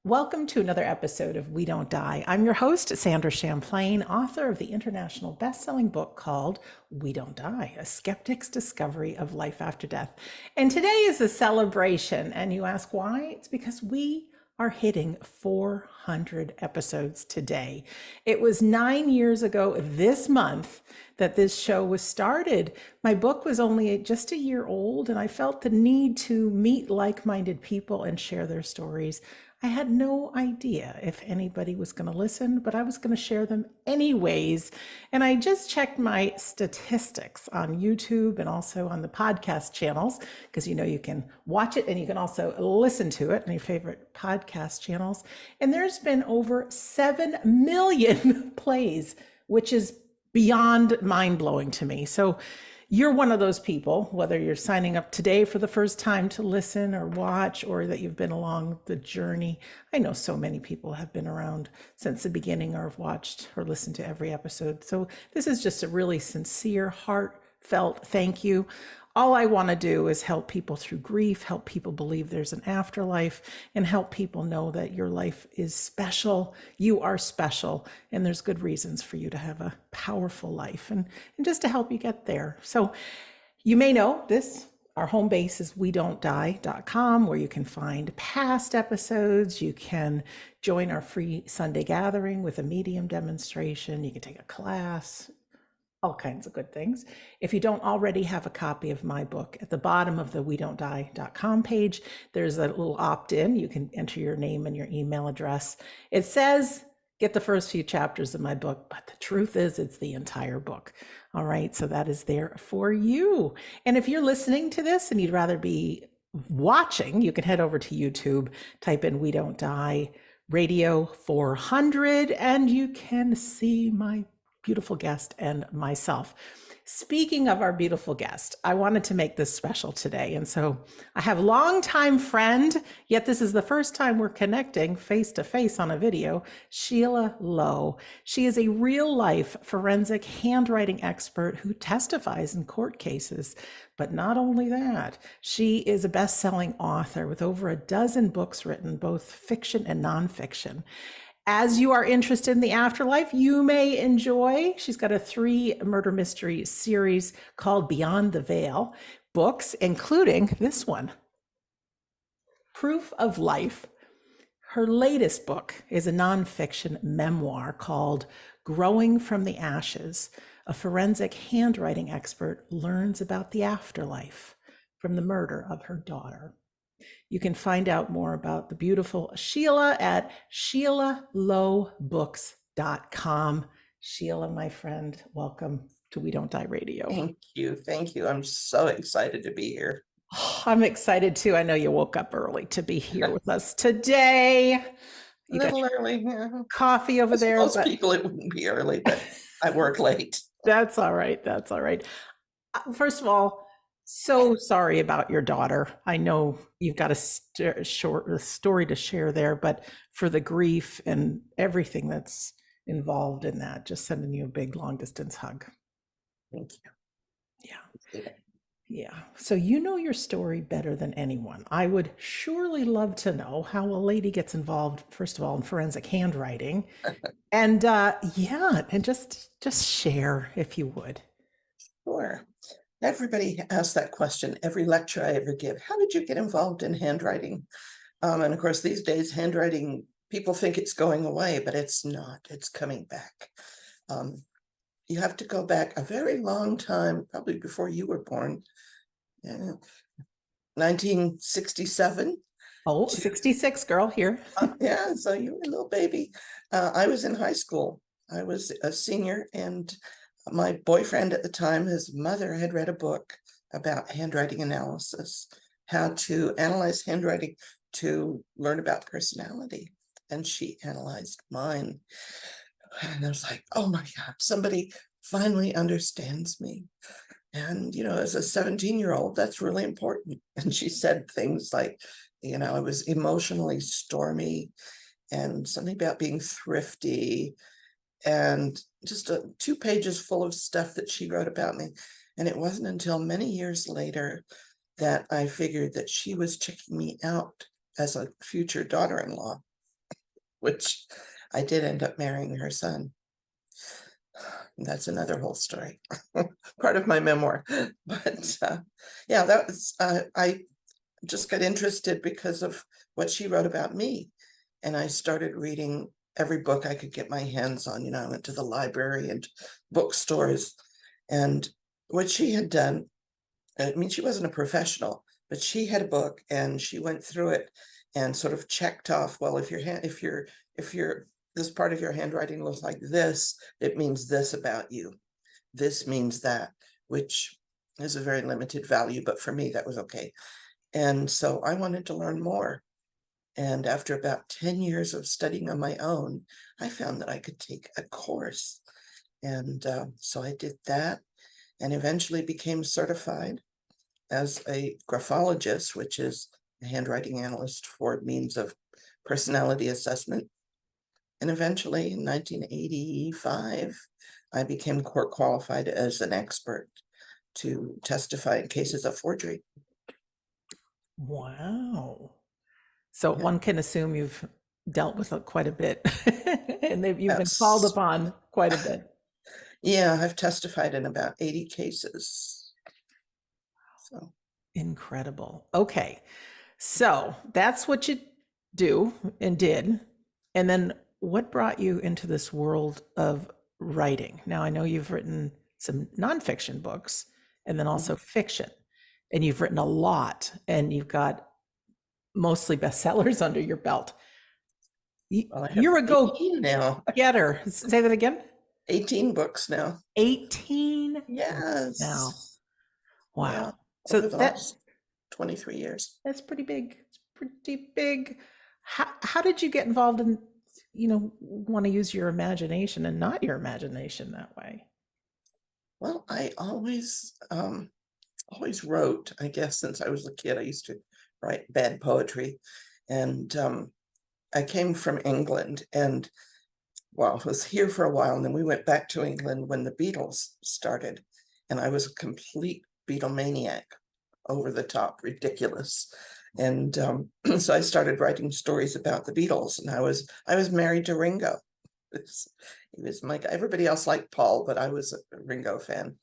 Welcome to another episode of We Don't Die. I'm your host, Sandra Champlain, author of the international best-selling book called We Don't Die, A Skeptic's Discovery of Life After Death. And today is a celebration. And you ask why? It's because we are hitting 400 episodes today. It was 9 years ago this month that this show was started. My book was only just a year old, and I felt the need to meet like-minded people and share their stories. I had no idea if anybody was going to listen, but I was going to share them anyways. And I just checked my statistics on YouTube and also on the podcast channels, because you can watch it and you can also listen to it on your favorite podcast channels. And there's been over 7 million plays, which is beyond mind-blowing to me. So you're one of those people, whether you're signing up today for the first time to listen or watch, or that you've been along the journey. I know so many people have been around since the beginning or have watched or listened to every episode. So this is just a really sincere, heartfelt thank you. All I want to do is help people through grief, help people believe there's an afterlife, and help people know that your life is special. You are special, and there's good reasons for you to have a powerful life, and just to help you get there. So you may know this. Our home base is WeDon'tDie.com, where you can find past episodes. You can join our free Sunday gathering with a medium demonstration. You can take a class, all kinds of good things. If you don't already have a copy of my book, at the bottom of the WeDon'tDie.com page, there's a little opt-in. You can enter your name and your email address. It says, get the first few chapters of my book, but the truth is it's the entire book. All right, so that is there for you. And if you're listening to this and you'd rather be watching, you can head over to YouTube, type in We Don't Die Radio 400, and you can see my beautiful guest and myself. Speaking of our beautiful guest, I wanted to make this special today. And so I have a longtime friend, yet this is the first time we're connecting face to face on a video, Sheila Lowe. She is a real life forensic handwriting expert who testifies in court cases. But not only that, she is a best-selling author with over a dozen books written, both fiction and nonfiction. As you are interested in the afterlife, you may enjoy, she's got a 3 murder mystery series called Beyond the Veil, books, including this one, Proof of Life. Her latest book is a nonfiction memoir called Growing from the Ashes. A forensic handwriting expert learns about the afterlife from the murder of her daughter. You can find out more about the beautiful Sheila at SheilaLoweBooks.com. Sheila, my friend, welcome to We Don't Die Radio. Thank you. Thank you. I'm so excited to be here. Oh, I'm excited too. I know you woke up early to be here with us today. You got early, yeah. Coffee over there. Most people, it wouldn't be early, but I work late. That's all right. That's all right. First of all, so sorry about your daughter. I know you've got a short story to share there, but for the grief and everything that's involved in that, just sending you a big long distance hug. Thank you. Yeah. Yeah. So you know your story better than anyone. I would surely love to know how a lady gets involved, first of all, in forensic handwriting. And and just share if you would. Sure. Everybody asks that question every lecture I ever give. How did you get involved in handwriting? And of course, these days, handwriting, people think it's going away, but it's not. It's coming back. You have to go back a very long time, probably before you were born. 1967. Oh, 66, girl, here. Yeah, so you were a little baby. I was in high school. I was a senior, and my boyfriend at the time, his mother had read a book about handwriting analysis, how to analyze handwriting to learn about personality. And she analyzed mine. And I was like, oh my God, somebody finally understands me. And, as a 17-year-old, that's really important. And she said things like, I was emotionally stormy, and something about being thrifty, and just 2 pages full of stuff that she wrote about me. And it wasn't until many years later that I figured that she was checking me out as a future daughter-in-law. which I did end up marrying her son. That's another whole story, part of my memoir. But yeah, that was, I just got interested because of what she wrote about me. And I started reading every book I could get my hands on. I went to the library and bookstores. And what she had done, I mean, she wasn't a professional, but she had a book and she went through it and sort of checked off, well, if this part of your handwriting looks like this, it means this about you. This means that, which is a very limited value, but for me, that was okay. And so I wanted to learn more. And after about 10 years of studying on my own, I found that I could take a course. And so I did that and eventually became certified as a graphologist, which is a handwriting analyst for means of personality assessment. And eventually in 1985, I became court qualified as an expert to testify in cases of forgery. Wow. So Yeah, one can assume you've dealt with it quite a bit and you've been called yes. upon quite a bit. Yeah, I've testified in about 80 cases. So, Incredible. Okay. So that's what you do and did. And then what brought you into this world of writing? Now, I know you've written some nonfiction books and then also fiction, and you've written a lot and you've got mostly bestsellers under your belt. well, I have You're a 18 now, go-getter. Say that again. 18 books now. 18 books now. Yes. Yeah, Wow. So over the last 23 years. that's pretty big. It's pretty big. How did you get involved in, want to use your imagination and not your imagination that way? Well, I always wrote, I guess, since I was a kid. I used to write bad poetry. And I came from England and, well, was here for a while. And then we went back to England when the Beatles started. And I was a complete Beatlemaniac, over the top, ridiculous. And so I started writing stories about the Beatles. And I was married to Ringo. He was my guy. Everybody else liked Paul, but I was a Ringo fan.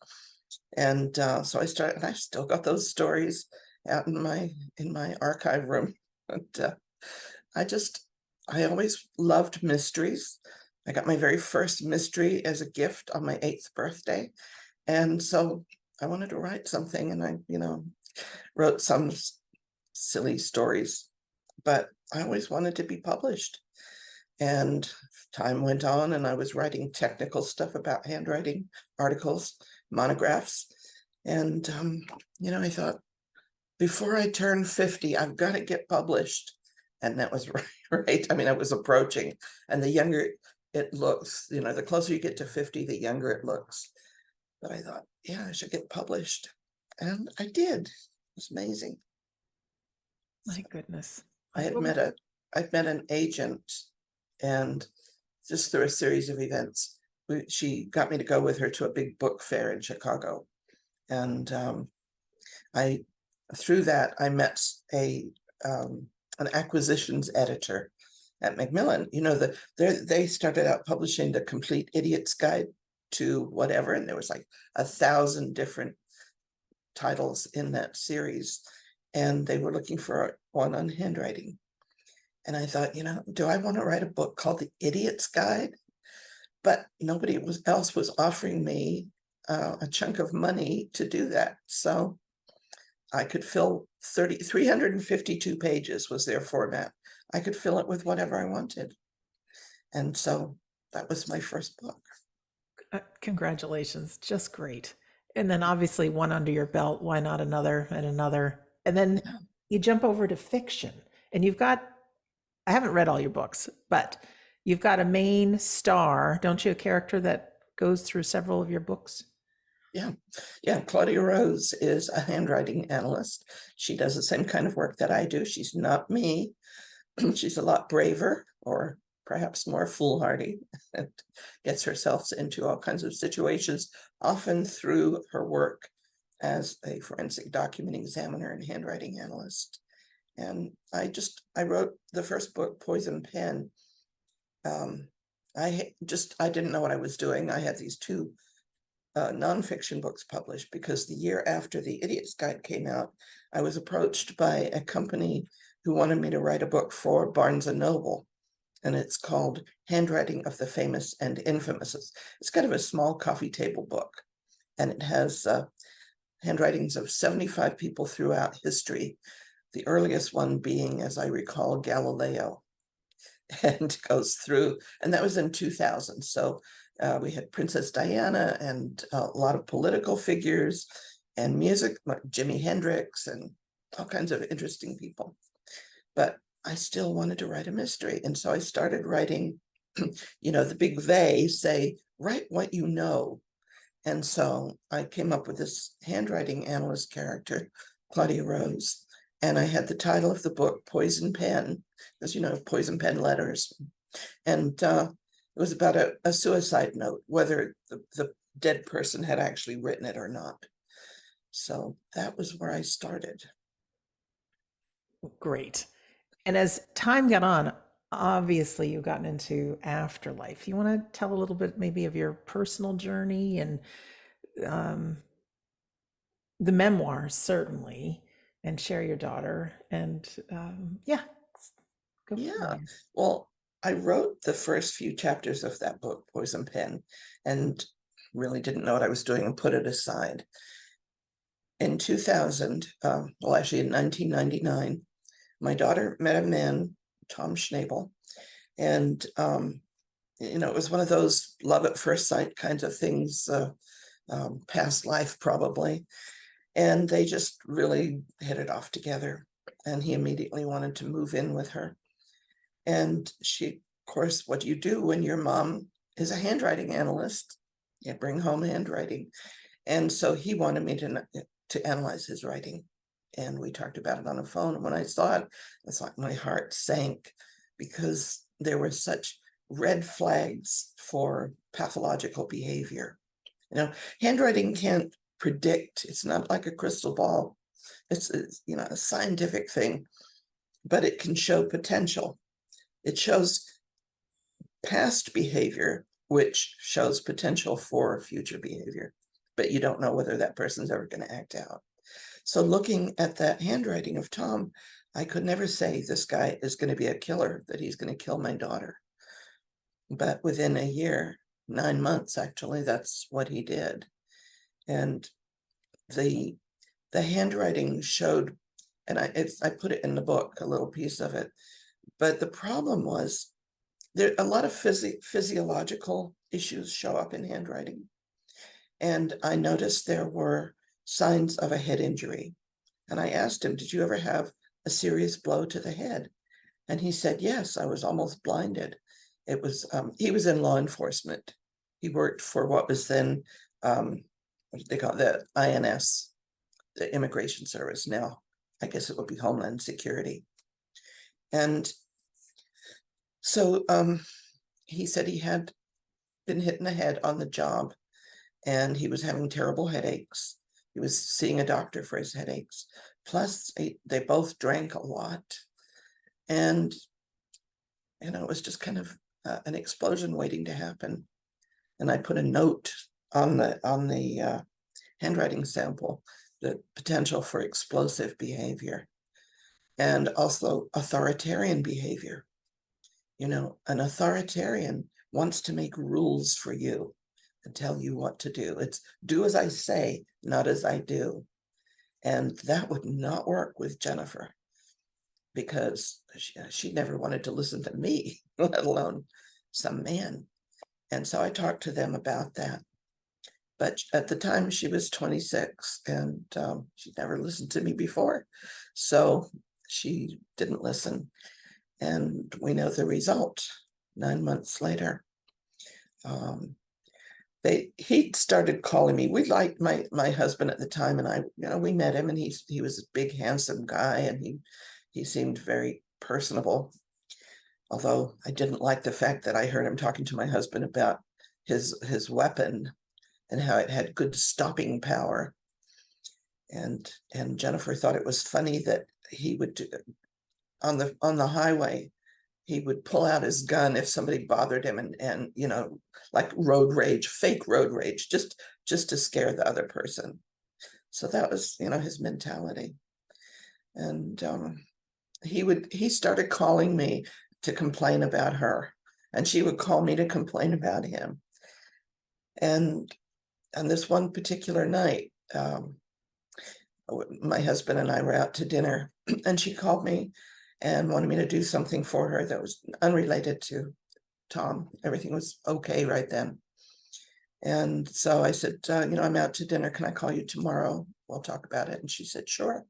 And so I started, and I've still got those stories out in my archive room. And I always loved mysteries. I got my very first mystery as a gift on my 8th birthday. And so I wanted to write something, and I, wrote some silly stories, but I always wanted to be published. And time went on, and I was writing technical stuff about handwriting, articles, monographs. And, I thought, before I turn 50, I've got to get published. And that was right. I mean, I was approaching, and the younger it looks, the closer you get to 50, the younger it looks. But I thought, yeah, I should get published. And I did. It was amazing. My goodness. I'd met an agent, and just through a series of events, she got me to go with her to a big book fair in Chicago. And through that, I met an acquisitions editor at Macmillan. They started out publishing the Complete Idiot's Guide to whatever, and there was like 1,000 different titles in that series, and they were looking for one on handwriting. And I thought, do I want to write a book called The Idiot's Guide? But nobody else was offering me a chunk of money to do that. So I could fill 352 pages was their format. I could fill it with whatever I wanted. And so that was my first book. Congratulations. Just great. And then obviously one under your belt. Why not another and another? And then you jump over to fiction, and I haven't read all your books, but you've got a main star, don't you? A character that goes through several of your books. Yeah. Claudia Rose is a handwriting analyst. She does the same kind of work that I do. She's not me. She's a lot braver, or perhaps more foolhardy, and gets herself into all kinds of situations, often through her work as a forensic document examiner and handwriting analyst. And I wrote the first book, Poison Pen, um, I didn't know what I was doing. I had these two nonfiction books published because the year after the Idiot's Guide came out, I was approached by a company who wanted me to write a book for Barnes and Noble, and it's called Handwriting of the Famous and Infamous. It's kind of a small coffee table book, and it has handwritings of 75 people throughout history, the earliest one being, as I recall, Galileo. And goes through, and that was in 2000. So we had Princess Diana and a lot of political figures and music, like Jimi Hendrix and all kinds of interesting people. But I still wanted to write a mystery. And so I started writing, the big they say, write what you know. And so I came up with this handwriting analyst character, Claudia Rose, and I had the title of the book, Poison Pen, because, poison pen letters. And it was about a suicide note, whether the dead person had actually written it or not. So that was where I started. Great. And as time got on, obviously you've gotten into afterlife. You want to tell a little bit maybe of your personal journey and um, the memoirs, certainly, and share your daughter. And yeah, go from Yeah. there. Well, I wrote the first few chapters of that book, Poison Pen, and really didn't know what I was doing and put it aside. In 2000, well, actually in 1999, my daughter met a man, Tom Schnabel, and it was one of those love at first sight kinds of things, past life probably, and they just really hit it off together. And he immediately wanted to move in with her. And she, of course, what do you do when your mom is a handwriting analyst? You bring home handwriting. And so he wanted me to analyze his writing. And we talked about it on the phone. And when I saw it, it's like my heart sank because there were such red flags for pathological behavior. Handwriting can't predict. It's not like a crystal ball. It's a scientific thing, but it can show potential. It shows past behavior, which shows potential for future behavior, but you don't know whether that person's ever going to act out. So looking at that handwriting of Tom, I could never say this guy is going to be a killer, that he's going to kill my daughter. But within a year, 9 months, actually, that's what he did. And the handwriting showed, and I put it in the book, a little piece of it. But the problem was there a lot of physiological issues show up in handwriting. And I noticed there were signs of a head injury. And I asked him, did you ever have a serious blow to the head? And he said, yes, I was almost blinded. It was, he was in law enforcement. He worked for what was then, what did they call it? The INS, the Immigration Service. Now, I guess it would be Homeland Security. And so he said he had been hit in the head on the job and he was having terrible headaches. He was seeing a doctor for his headaches. Plus, they both drank a lot. And, it was just kind of an explosion waiting to happen. And I put a note on the handwriting sample, the potential for explosive behavior and also authoritarian behavior. An authoritarian wants to make rules for you and tell you what to do. It's do as I say, not as I do. And that would not work with Jennifer because she never wanted to listen to me, let alone some man. And so I talked to them about that. But at the time she was 26 and she'd never listened to me before. So she didn't listen. And we know the result 9 months later. He started calling me. We liked my husband at the time, and I, we met him, and he was a big, handsome guy, and he seemed very personable. Although I didn't like the fact that I heard him talking to my husband about his weapon and how it had good stopping power. And Jennifer thought it was funny that he would do, on the highway, he would pull out his gun if somebody bothered him, and like road rage, fake road rage, just to scare the other person. So that was, his mentality. And he started calling me to complain about her, and she would call me to complain about him. And on this one particular night, my husband and I were out to dinner, and she called me and wanted me to do something for her that was unrelated to Tom. Everything was okay right then. And so I said, I'm out to dinner. Can I call you tomorrow? We'll talk about it. And she said, sure.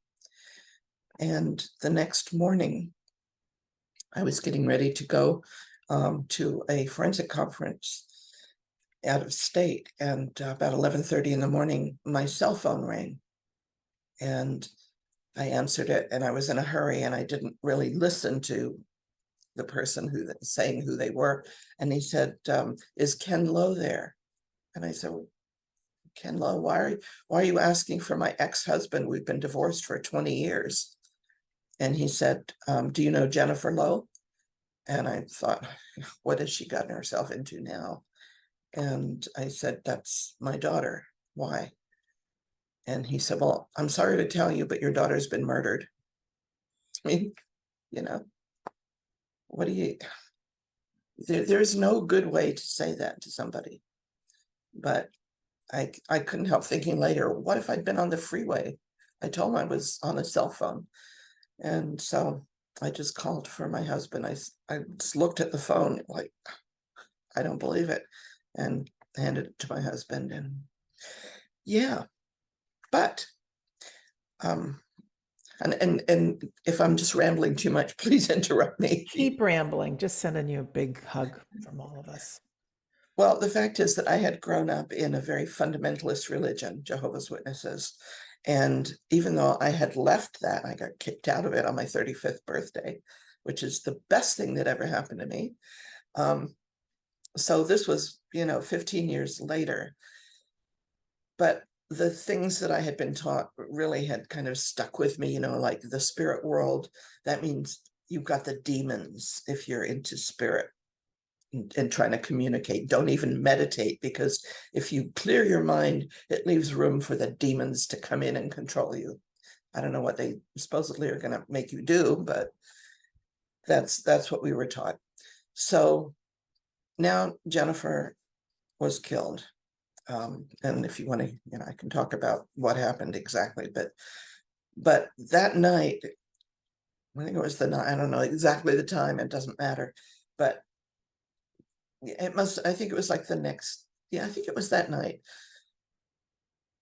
And the next morning, I was getting ready to go to a forensic conference out of state. And about 11:30 in the morning, my cell phone rang. And I answered it, and I was in a hurry, and I didn't really listen to the person saying who they were. And he said, is Ken Lowe there? And I said, well, Ken Lowe, why are you asking for my ex-husband? We've been divorced for 20 years. And he said, do you know Jennifer Lowe? And I thought, what has she gotten herself into now? And I said, that's my daughter. Why? And he said, well, I'm sorry to tell you, but your daughter's been murdered. I mean, what do you, there's no good way to say that to somebody. But I couldn't help thinking later, what if I'd been on the freeway? I told him I was on a cell phone. And so I just called for my husband. I just looked at the phone like, I don't believe it, and handed it to my husband. And yeah, but and if I'm just rambling too much, please interrupt me. Keep rambling. Just sending you a big hug from all of us. Well, the fact is that I had grown up in a very fundamentalist religion, Jehovah's Witnesses. And even though I had left that, I got kicked out of it on my 35th birthday, which is the best thing that ever happened to me. So this was, 15 years later. But the things that I had been taught really had kind of stuck with me, like the spirit world. That means you've got the demons if you're into spirit and trying to communicate. Don't even meditate, because if you clear your mind, it leaves room for the demons to come in and control you. I don't know what they supposedly are going to make you do, but that's what we were taught. So now Jennifer was killed. And if you want to, I can talk about what happened exactly, but that night, I think it was the night, I don't know exactly the time, it doesn't matter, but I think it was like I think it was that night,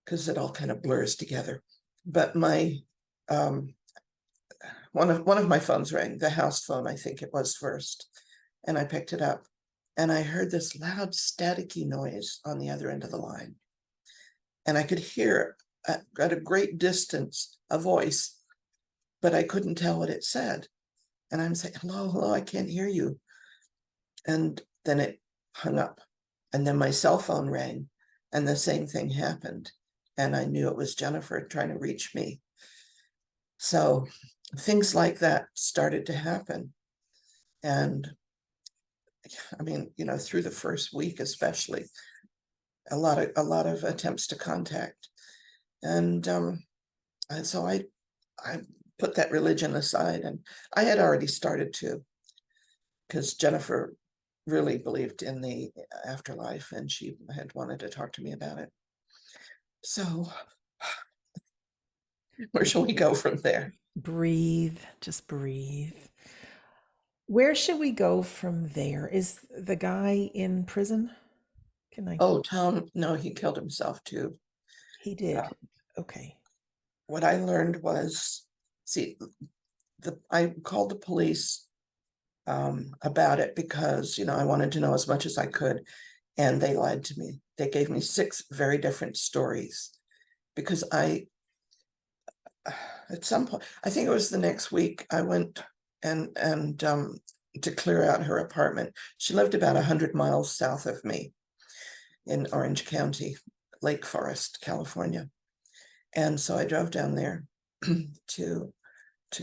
because it all kind of blurs together. But my one of my phones rang, the house phone, I think it was first, and I picked it up, and I heard this loud staticky noise on the other end of the line, and I could hear at a great distance a voice, but I couldn't tell what it said. And I'm saying, hello, I can't hear you. And then it hung up, and then my cell phone rang, and the same thing happened, and I knew it was Jennifer trying to reach me. So things like that started to happen. And I mean, through the first week especially, a lot of attempts to contact. And so I put that religion aside, and I had already started to, because Jennifer really believed in the afterlife, and she had wanted to talk to me about it. So where shall we go from there? Breathe, just breathe. Where should we go from there? Is the guy in prison? Oh, Tom, no, he killed himself too. He did. Okay. What I learned was, I called the police about it because, I wanted to know as much as I could, and they lied to me. They gave me 6 very different stories, because at some point, I think it was the next week, I went and to clear out her apartment. She lived about 100 miles south of me in Orange County, Lake Forest, California. And so I drove down there to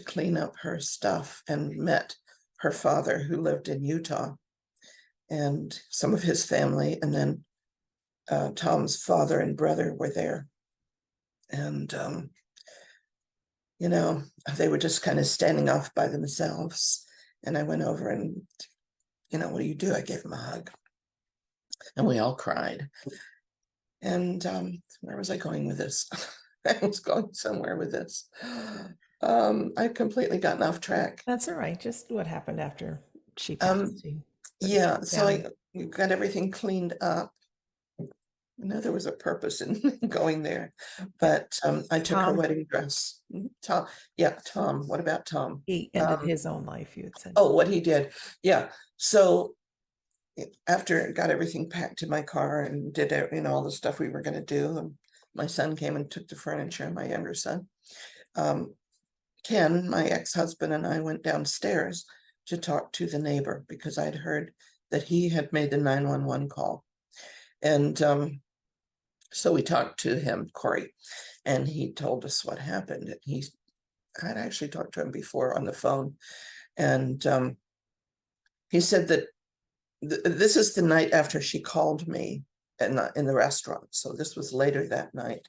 clean up her stuff, and met her father, who lived in Utah, and some of his family, and then Tom's father and brother were there. And, they were just kind of standing off by themselves. And I went over and, what do you do? I gave him a hug. And we all cried. And where was I going with this? I was going somewhere with this. I'd completely gotten off track. That's all right. Just what happened after she passed. Yeah, so I got everything cleaned up. There was a purpose in going there, but I took her wedding dress. Tom, Tom. What about Tom? He ended his own life, you had said. Oh, what he did. Yeah. So after I got everything packed in my car and did all the stuff we were going to do, and my son came and took the furniture, my younger son. Ken, my ex-husband, and I went downstairs to talk to the neighbor because I'd heard that he had made the 911 call. And so we talked to him, Corey, and he told us what happened. I'd actually talked to him before on the phone. And he said that this is the night after she called me in the restaurant. So this was later that night.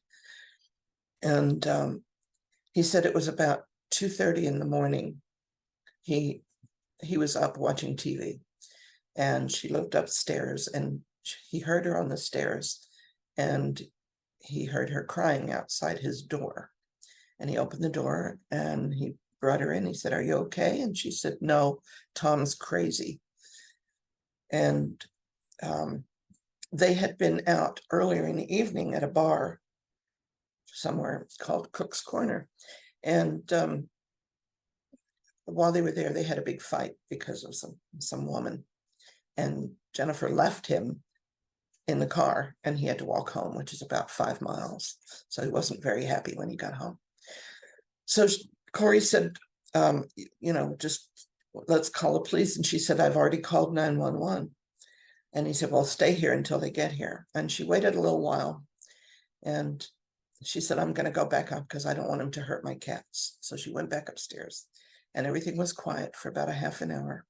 And he said it was about 2:30 in the morning. He was up watching TV, and she lived upstairs, and he heard her on the stairs, and he heard her crying outside his door. And he opened the door and he brought her in. He said, "Are you okay?" And she said, "No, Tom's crazy." And they had been out earlier in the evening at a bar somewhere called Cook's Corner. And while they were there, they had a big fight because of some woman. And Jennifer left him in the car, and he had to walk home, which is about 5 miles. So he wasn't very happy when he got home. So Corey said, just let's call the police. And she said, "I've already called 911. And he said, "Well, stay here until they get here." And she waited a little while. And she said, "I'm going to go back up because I don't want him to hurt my cats." So she went back upstairs, and everything was quiet for about a half an hour.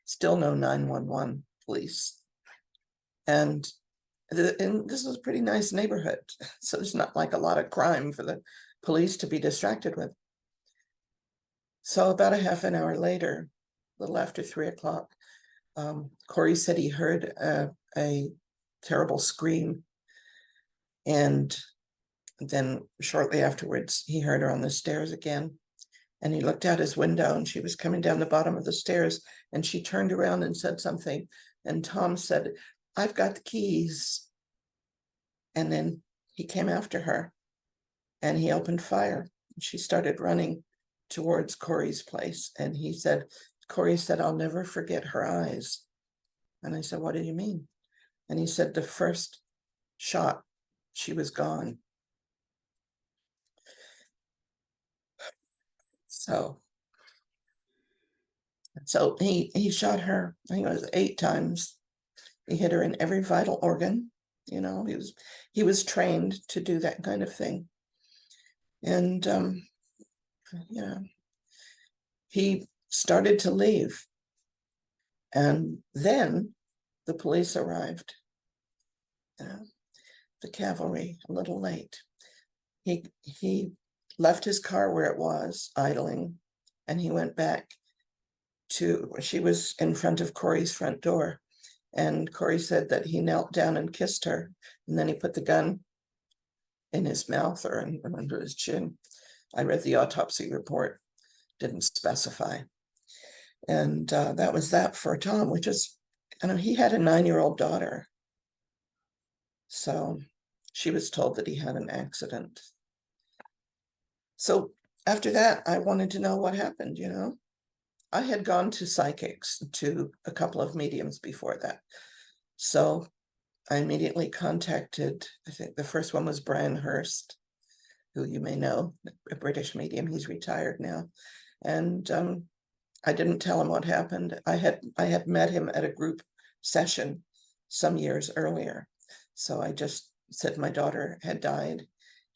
Still no 911 police. And this was a pretty nice neighborhood. So there's not like a lot of crime for the police to be distracted with. So about a half an hour later, a little after 3:00, Corey said he heard a terrible scream. And then shortly afterwards, he heard her on the stairs again. And he looked out his window, and she was coming down the bottom of the stairs, and she turned around and said something. And Tom said, "I've got the keys." And then he came after her, and he opened fire. She started running towards Corey's place. And Corey said, "I'll never forget her eyes." And I said, "What do you mean?" And he said, "The first shot, she was gone." So he shot her, I think it was 8 times. He hit her in every vital organ. He was trained to do that kind of thing. And he started to leave. And then the police arrived. The cavalry, a little late. He left his car where it was, idling, and he went back she was in front of Corey's front door. And Corey said that he knelt down and kissed her. And then he put the gun in his mouth or under his chin. I read the autopsy report, didn't specify. And that was that for Tom, which is, he had a 9-year-old daughter. So she was told that he had an accident. So after that, I wanted to know what happened, I had gone to psychics, to a couple of mediums before that. So I immediately contacted, I think the first one was Brian Hurst, who you may know, a British medium. He's retired now. And I didn't tell him what happened. I had met him at a group session some years earlier. So I just said my daughter had died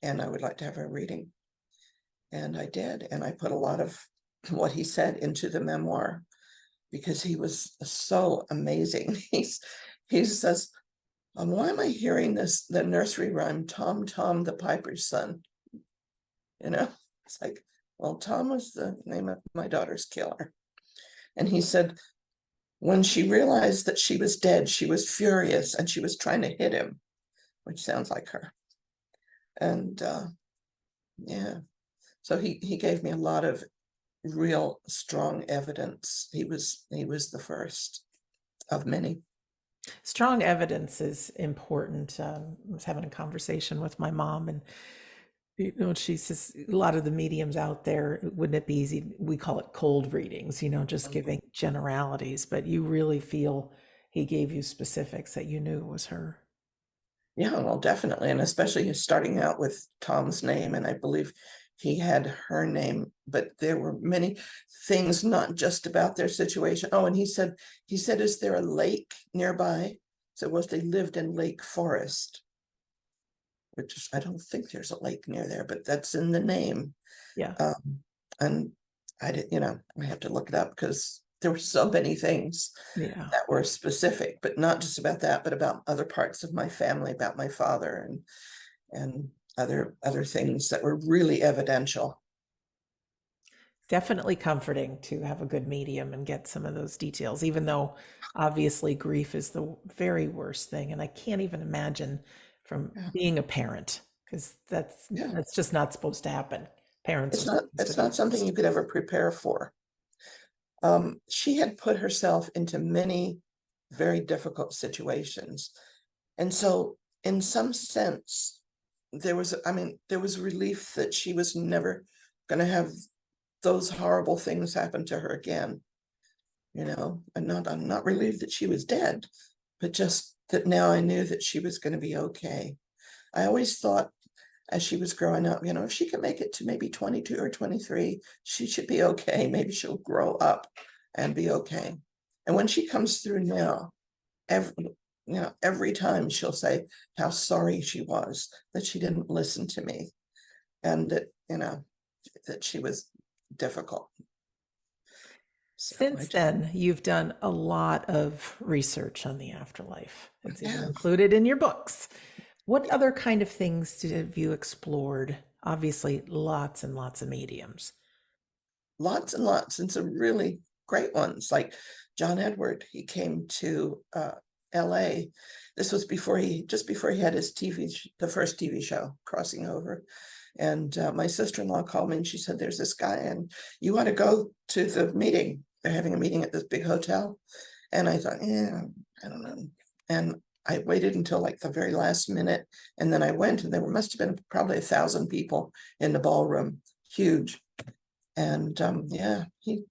and I would like to have a reading. And I did. And I put a lot of what he said into the memoir. because he was so amazing. He says, why am I hearing the nursery rhyme, Tom, Tom, the Piper's son? It's like, well, Tom was the name of my daughter's killer. And he said, when she realized that she was dead, she was furious and she was trying to hit him, which sounds like her. And yeah, so he gave me a lot of real strong evidence. He was the first of many. Strong evidence is important. I was having a conversation with my mom, and she says a lot of the mediums out there, wouldn't it be easy? We call it cold readings, just giving generalities, but you really feel he gave you specifics that you knew it was her. Yeah, well, definitely. And especially starting out with Tom's name. And I believe he had her name, but there were many things, not just about their situation. Oh, and he said, is there a lake nearby? So was they lived in Lake Forest, which I don't think there's a lake near there, but that's in the name. Yeah. And I did, I have to look it up because there were so many things Yeah. that were specific, but not just about that, but about other parts of my family, about my father and other things that were really evidential. Definitely comforting to have a good medium and get some of those details, even though obviously grief is the very worst thing. And I can't even imagine from Yeah. being a parent, because that's just not supposed to happen. Parents are supposed It's to be not something you could ever prepare for. She had put herself into many very difficult situations. And so in some sense, there was relief that she was never going to have those horrible things happen to her again. I'm not relieved that she was dead, but just that now I knew that she was going to be okay. I always thought as she was growing up, if she could make it to maybe 22 or 23, she should be okay. Maybe she'll grow up and be okay. And when she comes through now, every time she'll say how sorry she was that she didn't listen to me, and that that she was difficult. So Since then, you've done a lot of research on the afterlife. It's even yeah, included in your books. What other kind of things have you explored? Obviously, lots and lots of mediums. lots and lots, and some really great ones like John Edward. He came to LA. This was before he had his the first TV show, Crossing Over. And my sister-in-law called me and she said, there's this guy and you want to go to the meeting. They're having a meeting at this big hotel. And I thought, yeah, I don't know. And I waited until like the very last minute. And then I went and there must have been probably 1,000 people in the ballroom, huge. And yeah, he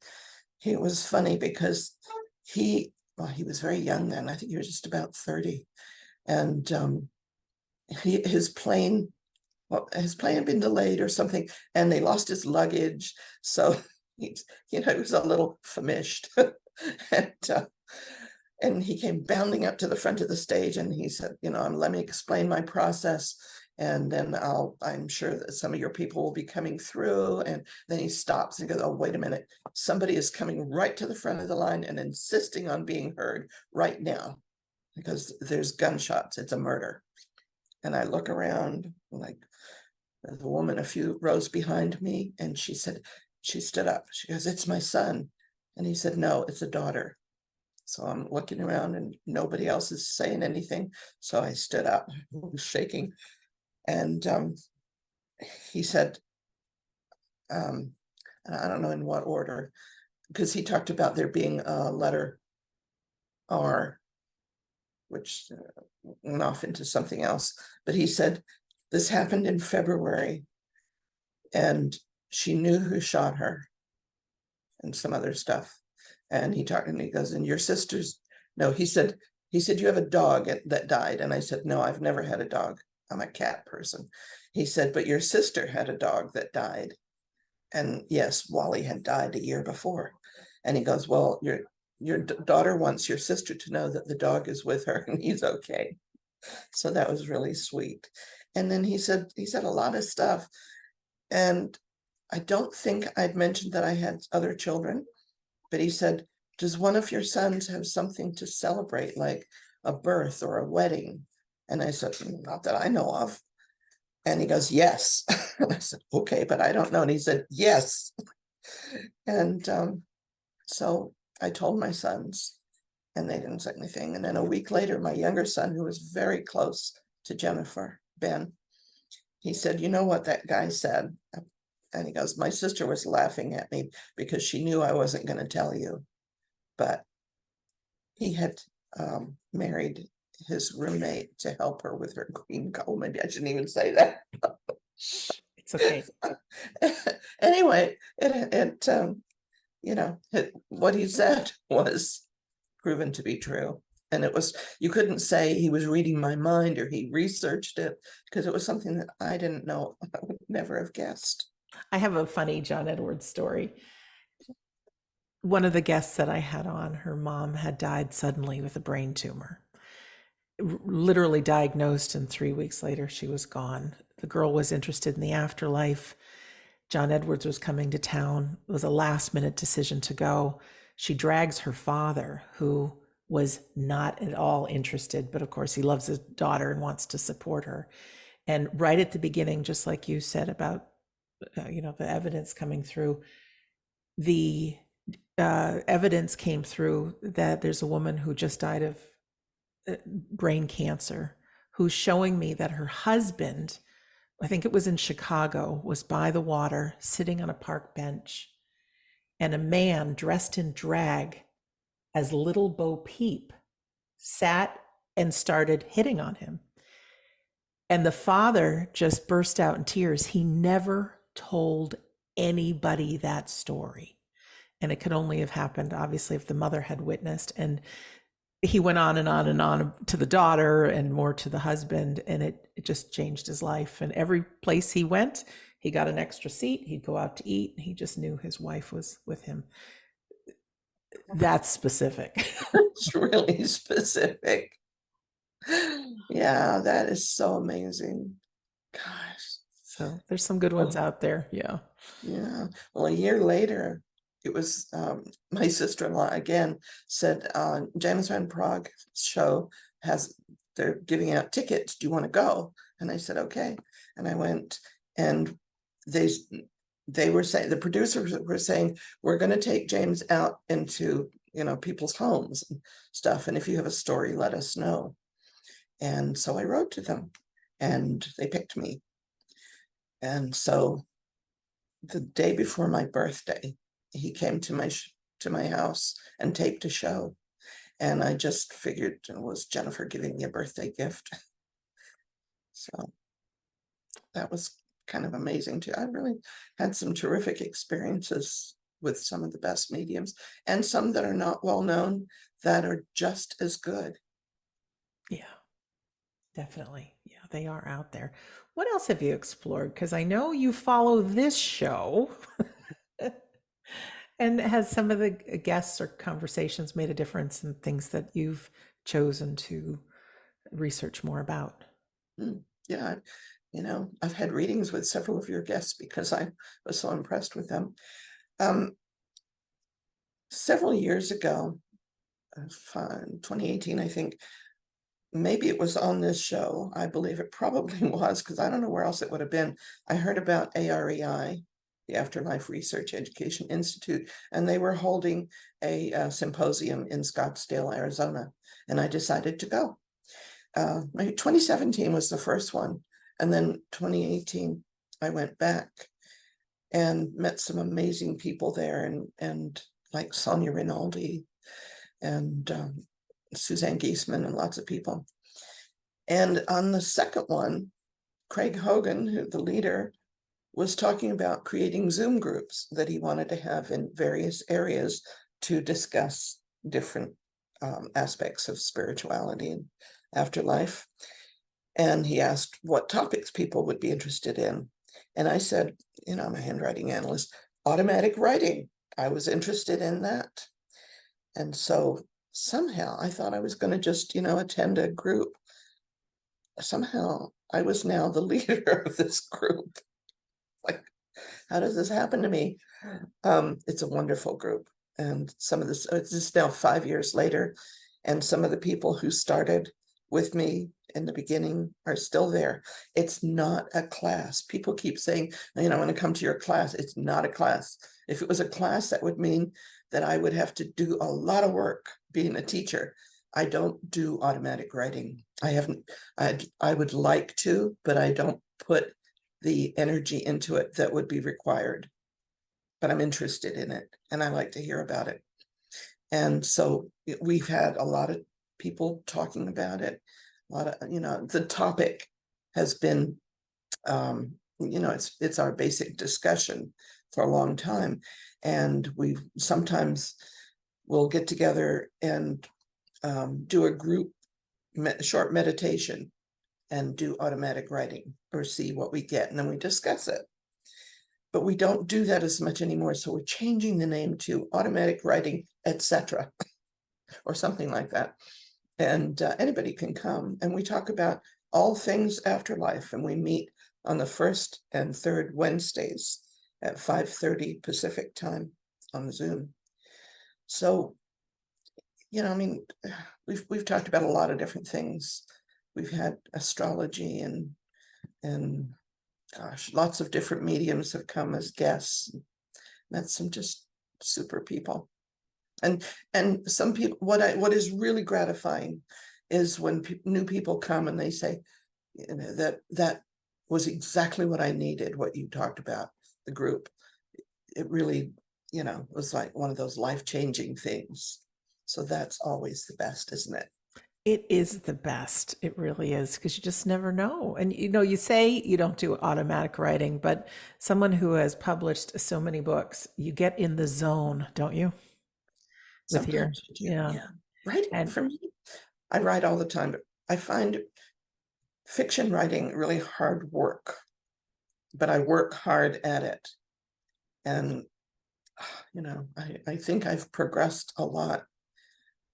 was funny because he was very young then. I think he was just about 30. And his plane had been delayed or something, and they lost his luggage. So he was a little famished. And he came bounding up to the front of the stage and he said, let me explain my process. And then I'm sure that some of your people will be coming through. And then he stops and goes, oh, wait a minute. Somebody is coming right to the front of the line and insisting on being heard right now because there's gunshots. It's a murder. And I look around like the woman a few rows behind me, and she stood up. She goes, it's my son. And he said, no, it's a daughter. So I'm looking around and nobody else is saying anything. So I stood up, shaking. And he said, and I don't know in what order, because he talked about there being a letter R, which went off into something else. But he said, this happened in February and she knew who shot her and some other stuff. And he goes, and your sister's, no, he said, you have a dog that died. And I said, no, I've never had a dog. I'm a cat person. He said, but your sister had a dog that died. And yes, Wally had died a year before. And he goes, well, your daughter wants your sister to know that the dog is with her and he's okay. So that was really sweet. And then he said a lot of stuff. And I don't think I'd mentioned that I had other children, but he said, does one of your sons have something to celebrate, like a birth or a wedding? And I said, not that I know of. And he goes, yes. And I said, okay, but I don't know. And he said, yes. And so I told my sons, and they didn't say anything. And then a week later, my younger son, who was very close to Jennifer, Ben, he said, you know what that guy said? And he goes, my sister was laughing at me because she knew I wasn't going to tell you. But he had married his roommate to help her with her green coat. Maybe I shouldn't even say that. It's okay. Anyway, what he said was proven to be true. And it was, you couldn't say he was reading my mind or he researched it, because it was something that I didn't know. I would never have guessed. I have a funny John Edwards story. One of the guests that I had on, her mom had died suddenly with a brain tumor. Literally diagnosed, and 3 weeks later she was gone. The girl was interested in the afterlife. John Edwards was coming to town. It was a last minute decision to go. She drags her father, who was not at all interested, but of course he loves his daughter and wants to support her. And right at the beginning, just like you said about the evidence coming through, the evidence came through that there's a woman who just died of brain cancer, who's showing me that her husband, I think it was in Chicago, was by the water sitting on a park bench, and a man dressed in drag as Little Bo Peep sat and started hitting on him. And the father just burst out in tears. He never told anybody that story. And it could only have happened, obviously, if the mother had witnessed. And he went on and on and on to the daughter and more to the husband. And it just changed his life. And every place he went, he got an extra seat. He'd go out to eat. He just knew his wife was with him. That's specific. It's really specific. Yeah, that is so amazing. Gosh. So there's some good ones out there. Yeah. Yeah. Well, a year later, it was my sister-in-law again said, James Van Prague show they're giving out tickets. Do you want to go? And I said, okay. And I went, and they were saying, the producers were saying, we're going to take James out into, people's homes and stuff. And if you have a story, let us know. And so I wrote to them, and they picked me. And so the day before my birthday, he came to my house and taped a show. And I just figured it was Jennifer giving me a birthday gift. So that was kind of amazing too. I really had some terrific experiences with some of the best mediums, and some that are not well known that are just as good. Yeah, definitely. Yeah, they are out there. What else have you explored? Because I know you follow this show. And has some of the guests or conversations made a difference in things that you've chosen to research more about? Yeah, I've had readings with several of your guests because I was so impressed with them. Several years ago, 2018, I think, maybe it was on this show. I believe it probably was, because I don't know where else it would have been. I heard about AREI, the Afterlife Research Education Institute, and they were holding a symposium in Scottsdale, Arizona, and I decided to go. Maybe 2017 was the first one, and then 2018 I went back and met some amazing people there, and like Sonia Rinaldi and Suzanne Giesman and lots of people. And on the second one, Craig Hogan, who the leader, was talking about creating Zoom groups that he wanted to have in various areas to discuss different aspects of spirituality and afterlife. And he asked what topics people would be interested in. And I said, I'm a handwriting analyst, automatic writing. I was interested in that. And so somehow I thought I was going to just, attend a group. Somehow I was now the leader of this group. Like, how does this happen to me? It's a wonderful group. And some of this, it's just now 5 years later, and some of the people who started with me in the beginning are still there. It's not a class. People keep saying, I want to come to your class. It's not a class. If it was a class, that would mean that I would have to do a lot of work being a teacher. I don't do automatic writing. I would like to, but I don't put the energy into it that would be required. But I'm interested in it and I like to hear about it. And so we've had a lot of people talking about it. A lot of, the topic has been, it's our basic discussion for a long time. And we sometimes will get together and do a group short meditation and do automatic writing or see what we get. And then we discuss it. But we don't do that as much anymore. So we're changing the name to automatic writing, etc. or something like that. And anybody can come and we talk about all things afterlife. And we meet on the first and third Wednesdays at 5:30 Pacific time on Zoom. So, we've talked about a lot of different things. We've had astrology and gosh, lots of different mediums have come as guests. Met some just super people. And some people, what is really gratifying is when new people come and they say, that was exactly what I needed, what you talked about, the group. It really, was like one of those life-changing things. So that's always the best, isn't it? It is the best. It really is, because you just never know. And you say you don't do automatic writing, but someone who has published so many books, you get in the zone, don't you? With your, Sometimes you do, yeah. yeah. Writing And for me, I write all the time, but I find fiction writing really hard work, but I work hard at it. And, I think I've progressed a lot.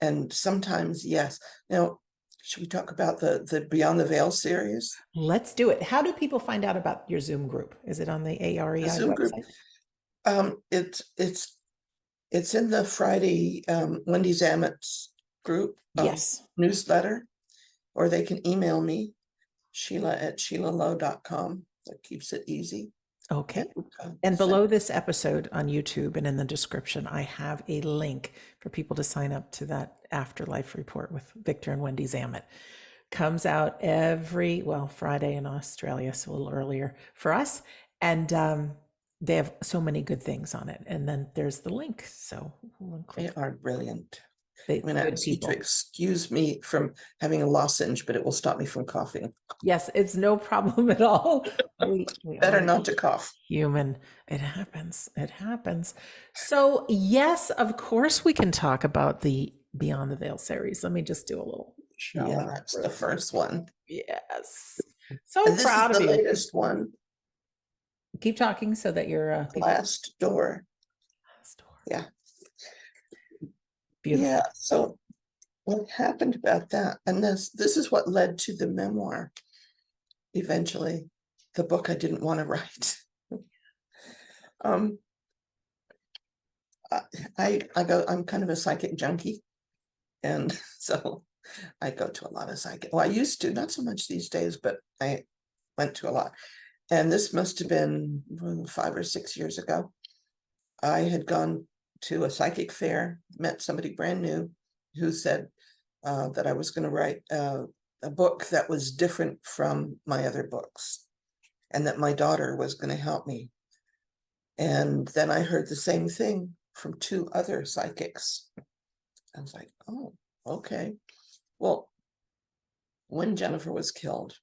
And sometimes, yes. Now, should we talk about the Beyond the Veil series? let's do it. How do people find out about your Zoom group? Is it on the AREI The Zoom group. website? It's in the Friday Wendy Zamet's group Yes. newsletter, or they can email me, Sheila@SheilaLowe.com. That keeps it easy. Okay. And below this episode on YouTube and in the description, I have a link for people to sign up to that Afterlife report with Victor and Wendy Zamet. Comes out every, Friday in Australia, so a little earlier for us. And they have so many good things on it. And then there's the link. So They are brilliant. I'm going to ask you to excuse me from having a lozenge, but it will stop me from coughing. Yes, it's no problem at all. We Better not to cough. Human. It happens. It happens. So yes, of course we can talk about the Beyond the Veil series. Let me just do a little shout out. Yeah, that's the first one. Yes. So proud of you. This is the latest one. Keep talking so that you're Last Door. Last Door. Yeah. Beautiful. Yeah. So what happened about that? And this is what led to the memoir. Eventually, the book I didn't want to write. I'm kind of a psychic junkie. And so I go to a lot of psychic. Well, I used to, not so much these days, but I went to a lot. And this must have been 5 or 6 years ago. I had gone to a psychic fair, met somebody brand new who said that I was going to write a book that was different from my other books and that my daughter was going to help me. And then I heard the same thing from 2 other psychics. I was like, oh, okay. Well, when Jennifer was killed,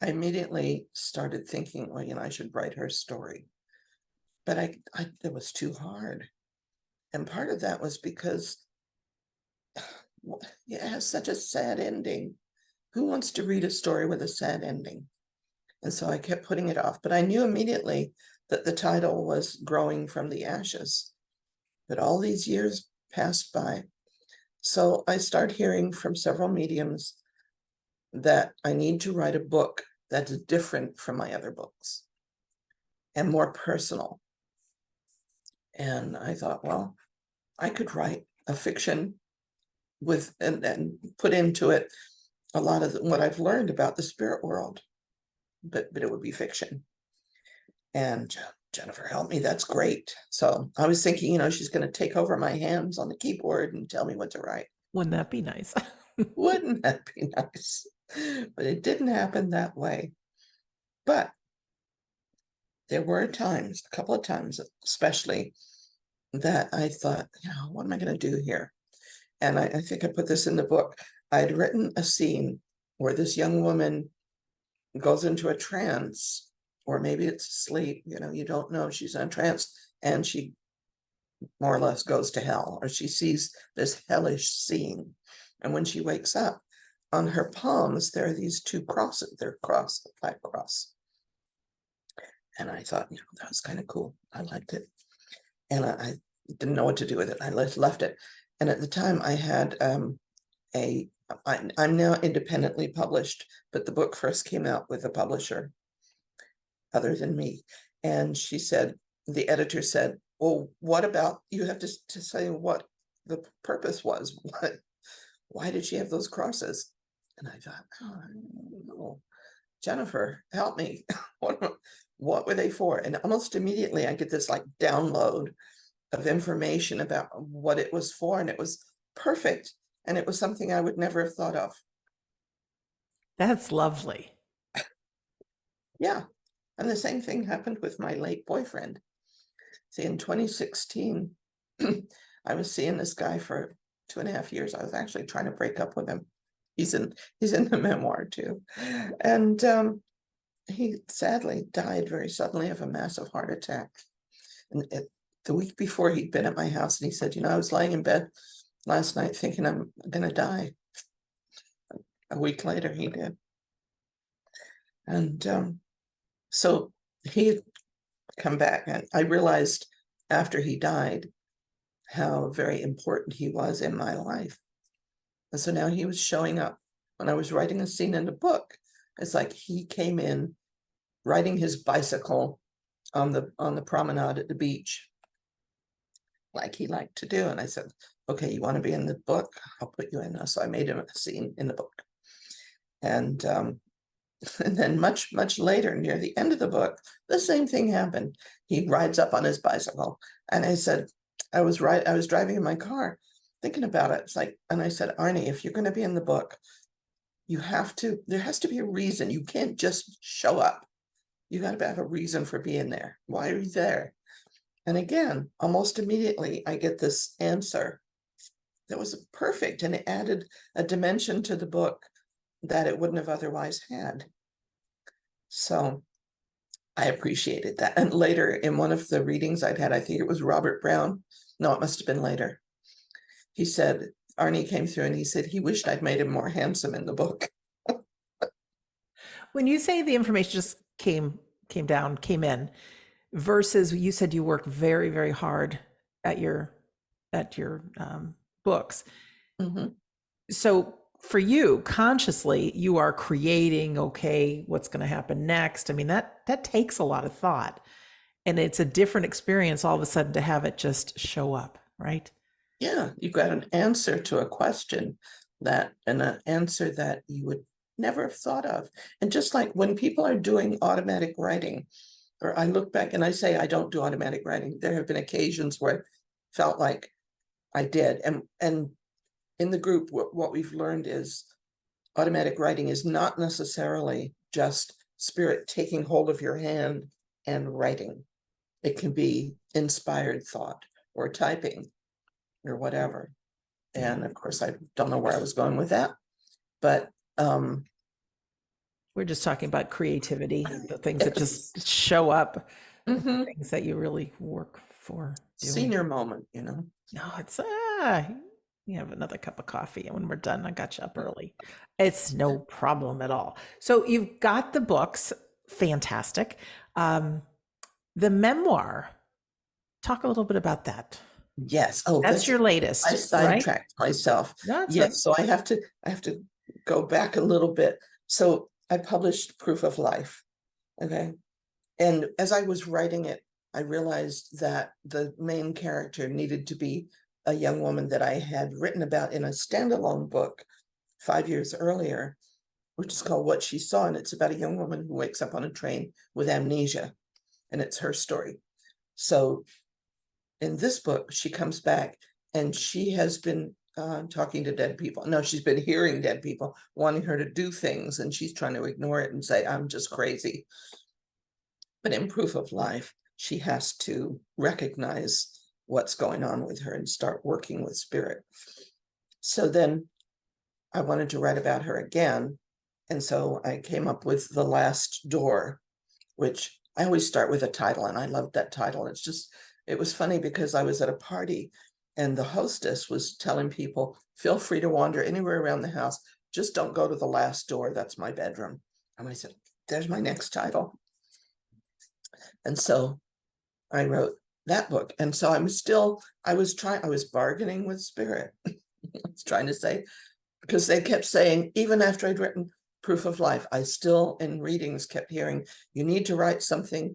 I immediately started thinking, well, I should write her story. But it was too hard. And part of that was because it has such a sad ending. Who wants to read a story with a sad ending? And so I kept putting it off. But I knew immediately that the title was Growing from the Ashes. But all these years passed by. So I started hearing from several mediums that I need to write a book that's different from my other books and more personal. And I thought, well, I could write a fiction with and put into it a lot of what I've learned about the spirit world, but it would be fiction. And Jennifer helped me. That's great. So I was thinking, she's going to take over my hands on the keyboard and tell me what to write. Wouldn't that be nice? Wouldn't that be nice? But it didn't happen that way. But there were times, a couple of times especially, that I thought, what am I going to do here? And I think I put this in the book. I'd written a scene where this young woman goes into a trance, or maybe it's sleep, you don't know, she's in a trance, and she more or less goes to hell, or she sees this hellish scene. And when she wakes up, on her palms, there are these two crosses, they're cross, a black cross. And I thought, that was kind of cool. I liked it. And I didn't know what to do with it. I left it. And at the time I had I'm now independently published, but the book first came out with a publisher other than me. And the editor said, well, what about, you have to say what the purpose was. Why did she have those crosses? And I thought, oh, I don't know. Jennifer, help me. What were they for? And almost immediately I get this like download of information about what it was for, and it was perfect. And it was something I would never have thought of. That's lovely. Yeah. And the same thing happened with my late boyfriend. See, in 2016, I was seeing this guy for 2.5 years. I was actually trying to break up with him. He's in the memoir too. And he sadly died very suddenly of a massive heart attack. And the week before, he'd been at my house, and he said, I was lying in bed last night thinking I'm gonna die. A week later, he did. And so he come back, and I realized after he died how very important he was in my life. And so now he was showing up when I was writing a scene in the book. It's like he came in riding his bicycle on the promenade at the beach, like he liked to do. And I said, okay, you want to be in the book? I'll put you in. So I made him a scene in the book. And then much later, near the end of the book, the same thing happened. He rides up on his bicycle, and I said, I was driving in my car thinking about it. It's like, and I said, Arnie, if you're going to be in the book, there has to be a reason. You can't just show up. You got to have a reason for being there. Why are you there? And again, almost immediately, I get this answer that was perfect, and it added a dimension to the book that it wouldn't have otherwise had. So I appreciated that. And later, in one of the readings I'd had, I think it was Robert Brown. No, it must have been later. He said, Arnie came through and he said he wished I'd made him more handsome in the book. When you say the information just came in, versus you said you work very, very hard at your books. Mm-hmm. So for you, consciously, you are creating, okay, what's going to happen next? I mean, that takes a lot of thought, and it's a different experience all of a sudden to have it just show up, right? Yeah, you got an answer to a question and an answer that you would never have thought of. And just like when people are doing automatic writing, or I look back and I say I don't do automatic writing, there have been occasions where I felt like I did. And in the group, what we've learned is automatic writing is not necessarily just spirit taking hold of your hand and writing. It can be inspired thought or typing or whatever. And of course, I don't know where I was going with that, but we're just talking about creativity, the things that just show up, mm-hmm. things that you really work for doing. Senior moment, No, it's you have another cup of coffee, and when we're done, I got you up early. It's no problem at all. So you've got the books, fantastic. The memoir, talk a little bit about that. Yes. Oh, that's your latest. I sidetracked myself. Yes. So I have to go back a little bit. So I published Proof of Life. Okay. And as I was writing it, I realized that the main character needed to be a young woman that I had written about in a standalone book 5 years earlier, which is called What She Saw. And it's about a young woman who wakes up on a train with amnesia. And it's her story. So in this book, she comes back and she has been talking to dead people. No, she's been hearing dead people wanting her to do things, and she's trying to ignore it and say, I'm just crazy. But in Proof of Life, she has to recognize what's going on with her and start working with spirit. So then I wanted to write about her again. And so I came up with The Last Door, which I always start with a title, and I loved that title. It was funny because I was at a party and the hostess was telling people, feel free to wander anywhere around the house. Just don't go to the last door. That's my bedroom. And I said, there's my next title. And so I wrote that book. And so I was bargaining with spirit. I was trying to say, because they kept saying, even after I'd written Proof of Life, I still in readings kept hearing, you need to write something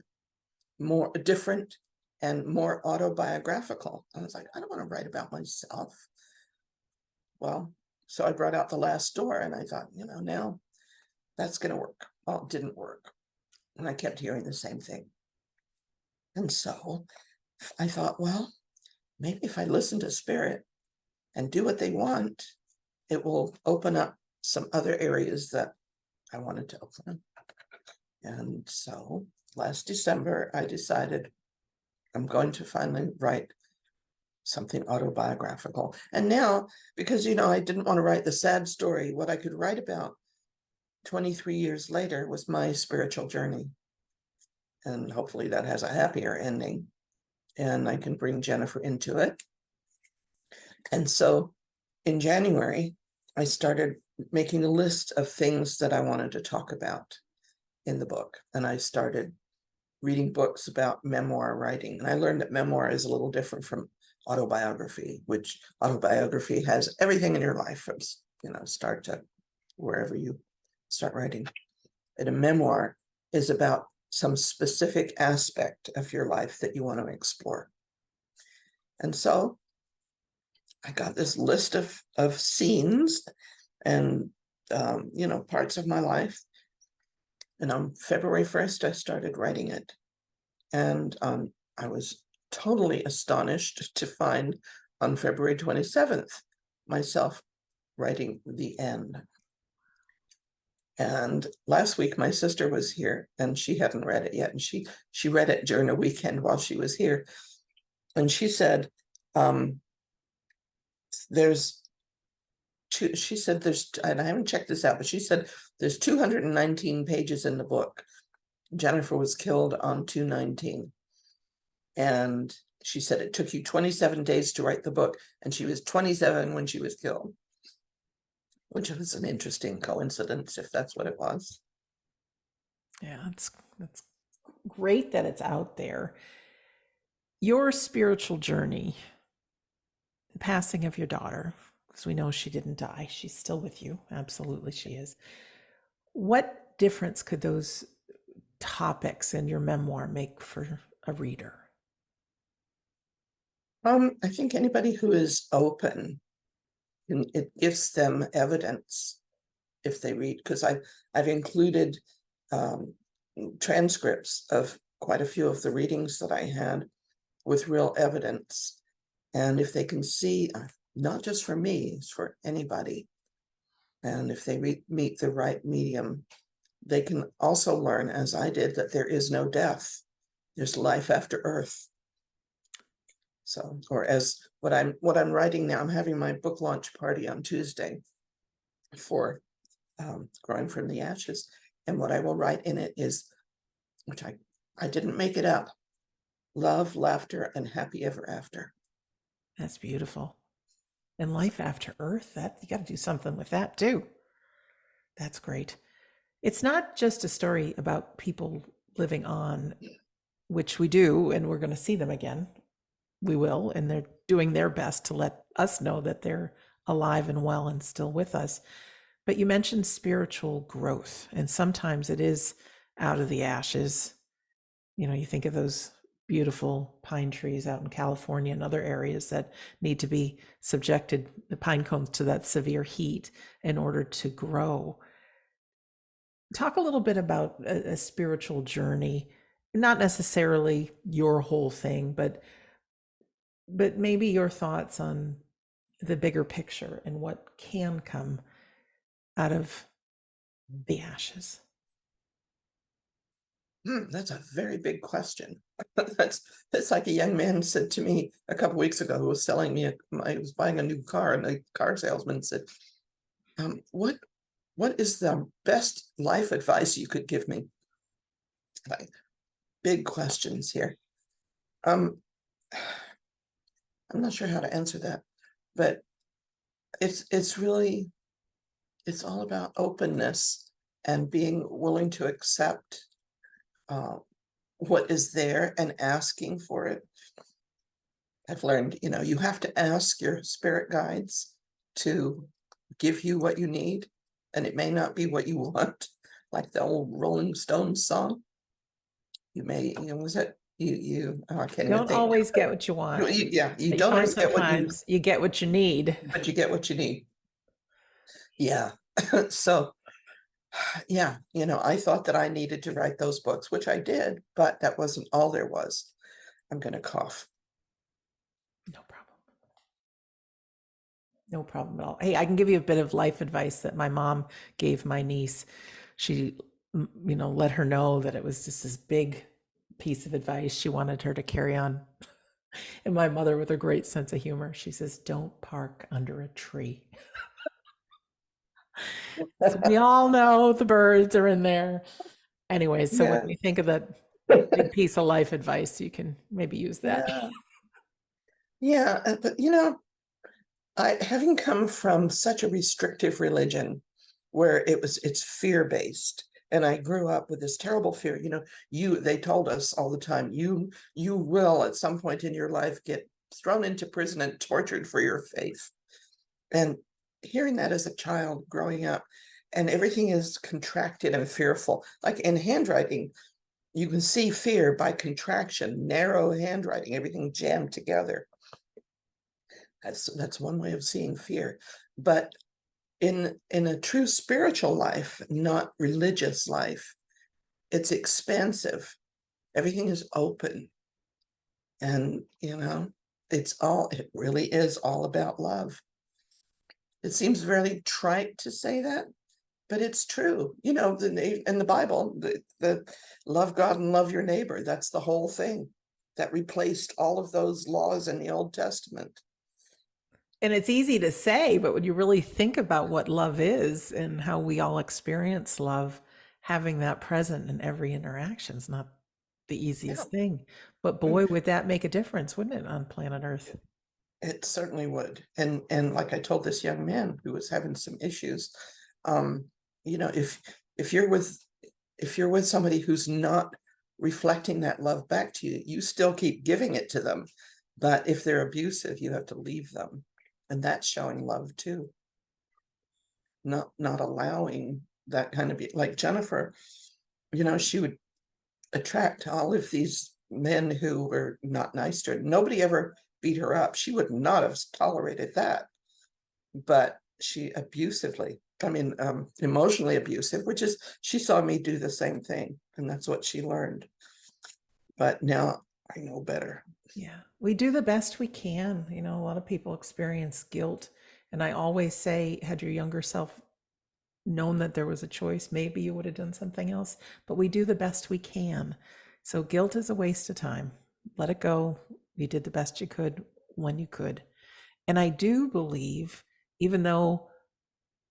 more different and more autobiographical. I was like, I don't want to write about myself. Well, so I brought out The Last Door and I thought, now that's going to work. Well, it didn't work. And I kept hearing the same thing. And so I thought, well, maybe if I listen to spirit and do what they want, it will open up some other areas that I wanted to open. And so last December, I decided I'm going to finally write something autobiographical. And now, because, I didn't want to write the sad story, what I could write about 23 years later was my spiritual journey. And hopefully that has a happier ending. And I can bring Jennifer into it. And so in January, I started making a list of things that I wanted to talk about in the book. And I started reading books about memoir writing. And I learned that memoir is a little different from autobiography, which autobiography has everything in your life from, start to wherever you start writing. And a memoir is about some specific aspect of your life that you want to explore. And so I got this list of scenes and, parts of my life. And on February 1st, I started writing it. And I was totally astonished to find on February 27th, myself writing the end. And last week, my sister was here and she hadn't read it yet. And she read it during a weekend while she was here. And she said, she said and I haven't checked this out, but she said there's 219 pages in the book. Jennifer was killed on 219. And she said it took you 27 days to write the book, and she was 27 when she was killed, which was an interesting coincidence, if that's what it was. Yeah, that's great that it's out there. Your spiritual journey, the passing of your daughter, because we know she didn't die. She's still with you. Absolutely, she is. What difference could those topics in your memoir make for a reader? I think anybody who is open, it gives them evidence if they read, because I've included transcripts of quite a few of the readings that I had with real evidence. And if they can see, not just for me, it's for anybody. And if they meet the right medium, they can also learn, as I did, that there is no death. There's life after earth. So, or as what I'm writing now, I'm having my book launch party on Tuesday for Growing from the Ashes. And what I will write in it is, which I didn't make it up, love, laughter, and happy ever after. That's beautiful. And life after earth, that you got to do something with that too. That's great. It's not just a story about people living on, which we do, and we're going to see them again. We will, and they're doing their best to let us know that they're alive and well and still with us. But you mentioned spiritual growth, and sometimes it is out of the ashes. You think of those beautiful pine trees out in California and other areas that need to be subjected, the pine cones, to that severe heat in order to grow. Talk a little bit about a spiritual journey, not necessarily your whole thing, but maybe your thoughts on the bigger picture and what can come out of the ashes. That's a very big question. That's like a young man said to me a couple weeks ago who was selling me I was buying a new car, and the car salesman said, what is the best life advice you could give me? Like, big questions here. I'm not sure how to answer that, but it's really, it's all about openness and being willing to accept what is there and asking for it. I've learned, you have to ask your spirit guides to give you what you need, and it may not be what you want, like the old Rolling Stones song. You may, was it I can't even Don't think. always get what you want. Yeah, you You don't find always get what sometimes you get what you need. but you get what you need. Yeah. So yeah, I thought that I needed to write those books, which I did, but that wasn't all there was. I'm gonna cough. No problem. No problem at all. Hey, I can give you a bit of life advice that my mom gave my niece. She, let her know that it was just this big piece of advice she wanted her to carry on. And my mother, with a great sense of humor, she says, "Don't park under a tree." So we all know the birds are in there. Anyways, so when Yeah. you think of that big piece of life advice, you can maybe use that. Yeah. Yeah, but I having come from such a restrictive religion where it's fear-based, and I grew up with this terrible fear. They told us all the time, you will at some point in your life get thrown into prison and tortured for your faith. And hearing that as a child growing up, and everything is contracted and fearful, like in handwriting, you can see fear by contraction, narrow handwriting, everything jammed together. That's one way of seeing fear. But in a true spiritual life, not religious life, it's expansive. Everything is open. And it really is all about love. It seems very trite to say that, but it's true. In the Bible, the love God and love your neighbor, that's the whole thing. That replaced all of those laws in the Old Testament. And it's easy to say, but when you really think about what love is and how we all experience love, having that present in every interaction is not the Yeah. easiest thing. But boy, would that make a difference, wouldn't it, on planet Earth? It certainly would. And like I told this young man who was having some issues, if you're with somebody who's not reflecting that love back to you, you still keep giving it to them. But if they're abusive, you have to leave them. And that's showing love too. Not allowing that kind of like Jennifer, she would attract all of these men who were not nice to her. Nobody ever beat her up. She would not have tolerated that. But she emotionally abusive, which is, she saw me do the same thing. And that's what she learned. But now I know better. Yeah, we do the best we can. A lot of people experience guilt. And I always say, had your younger self known that there was a choice, maybe you would have done something else. But we do the best we can. So guilt is a waste of time. Let it go. You did the best you could when you could. And I do believe, even though,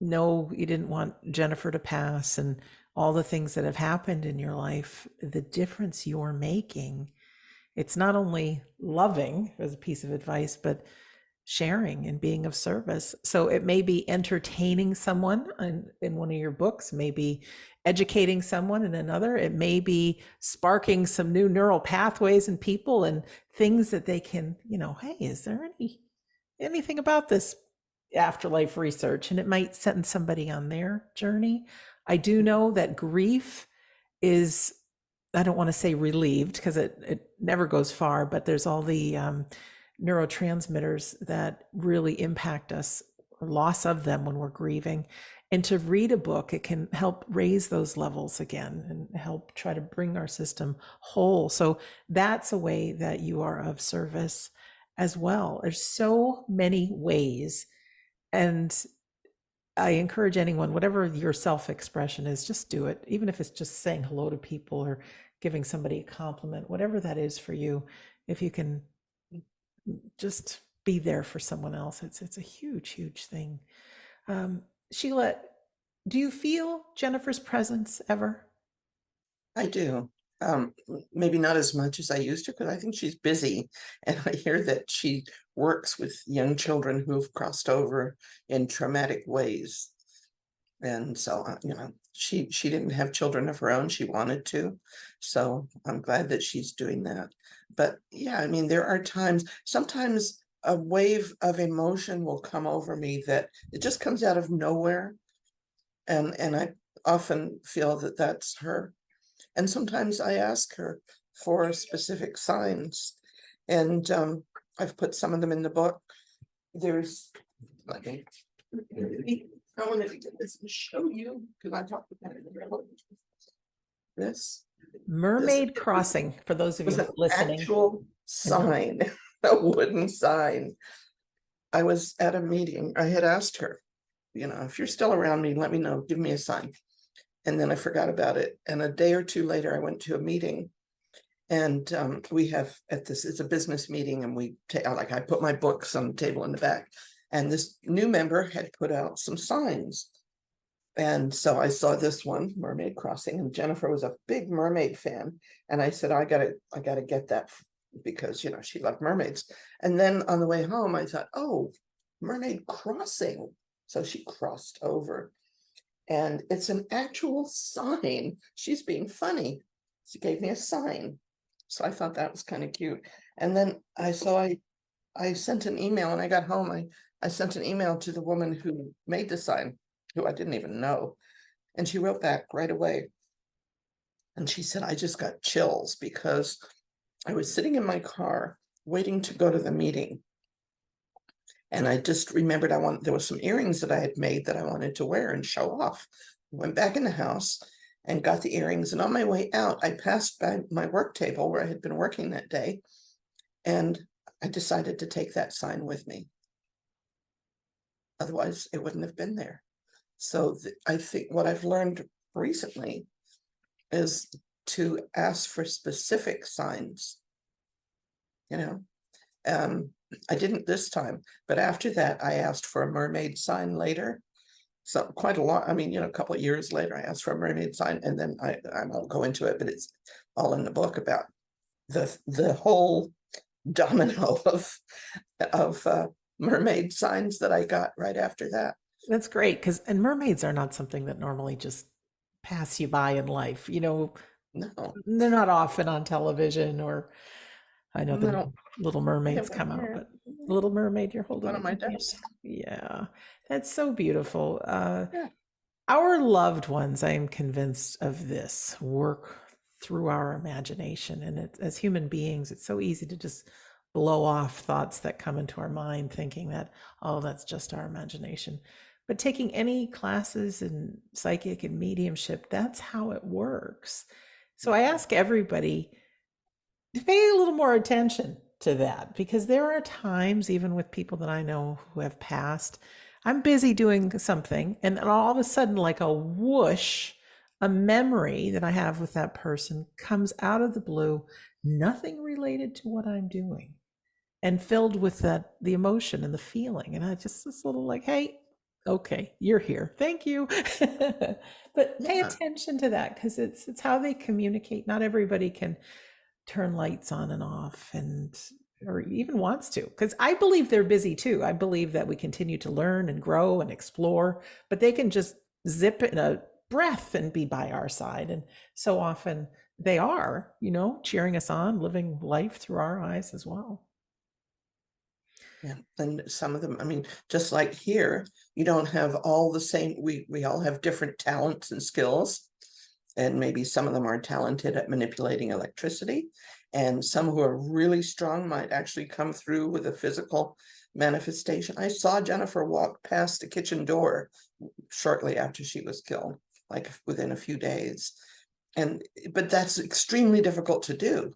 no, you didn't want Jennifer to pass and all the things that have happened in your life, the difference you're making, it's not only loving as a piece of advice, but sharing and being of service. So it may be entertaining someone in one of your books, maybe educating someone in another. It may be sparking some new neural pathways in people and things that they can, hey, is there anything about this afterlife research? And it might send somebody on their journey. I do know that grief is I don't want to say relieved because it never goes far, but there's all the neurotransmitters that really impact us, or loss of them when we're grieving. And to read a book, it can help raise those levels again and help try to bring our system whole. So that's a way that you are of service as well. There's so many ways. And I encourage anyone, whatever your self expression is, just do it. Even if it's just saying hello to people or giving somebody a compliment, whatever that is for you, if you can just be there for someone else, it's a huge, huge thing. Sheila, do you feel Jennifer's presence ever? I do. Maybe not as much as I used to, because I think she's busy. And I hear that she works with young children who've crossed over in traumatic ways. And so, she didn't have children of her own. She wanted to. So I'm glad that she's doing that. But yeah, I mean, there are times, sometimes a wave of emotion will come over me that it just comes out of nowhere. And I often feel that that's her. And sometimes I ask her for specific signs. And I've put some of them in the book. There's like I wanted to get this and show you because I talked about it in the book. This Mermaid Crossing, for those of you was an listening. actual sign, a wooden sign. I was at a meeting. I had asked her, if you're still around me, let me know, give me a sign. And then I forgot about it. And a day or two later, I went to a meeting. And we have it's a business meeting, and I put my books on the table in the back. And this new member had put out some signs. And so I saw this one, Mermaid Crossing, and Jennifer was a big mermaid fan. And I said, I gotta get that because she loved mermaids. And then on the way home, I thought, oh, Mermaid Crossing. So she crossed over. And it's an actual sign. She's being funny. She gave me a sign. So I thought that was kind of cute. And then I sent an email, and I got home. I sent an email to the woman who made the sign, who I didn't even know. And she wrote back right away. And she said, I just got chills because I was sitting in my car waiting to go to the meeting. And I just remembered there was some earrings that I had made that I wanted to wear and show off. Went back in the house and got the earrings. And on my way out, I passed by my work table where I had been working that day. And I decided to take that sign with me. Otherwise, it wouldn't have been there. So I think what I've learned recently is to ask for specific signs. I didn't this time, but after that, I asked for a mermaid sign later. So quite a lot. I mean, a couple of years later, I asked for a mermaid sign, and then I won't go into it, but it's all in the book about the whole domino of mermaid signs that I got right after that. That's great and mermaids are not something that normally just pass you by in life. No, They're not often on television, or I know the no, Little I Mermaids have one come out, here, but Little Mermaid, you're holding one it on my in your hand. desk. Yeah, that's so beautiful. Yeah. Our loved ones, I am convinced of this, work through our imagination. And as human beings, it's so easy to just blow off thoughts that come into our mind, thinking that, oh, that's just our imagination. But taking any classes in psychic and mediumship, that's how it works. So I ask everybody to pay a little more attention to that, because there are times, even with people that I know who have passed, I'm busy doing something, and then all of a sudden, like a whoosh, a memory that I have with that person comes out of the blue, nothing related to what I'm doing, and filled with the emotion and the feeling. And I just this little like, hey, okay, you're here. Thank you. But pay attention to that, because it's how they communicate. Not everybody can turn lights on and off, and or even wants to, because I believe they're busy too. I believe that we continue to learn and grow and explore, but they can just zip in a breath and be by our side. And so often they are, cheering us on, living life through our eyes as well. Yeah, and some of them, I mean, just like here, you don't have all the same, we all have different talents and skills. And maybe some of them are talented at manipulating electricity. And some who are really strong might actually come through with a physical manifestation. I saw Jennifer walk past the kitchen door shortly after she was killed, like within a few days. But that's extremely difficult to do.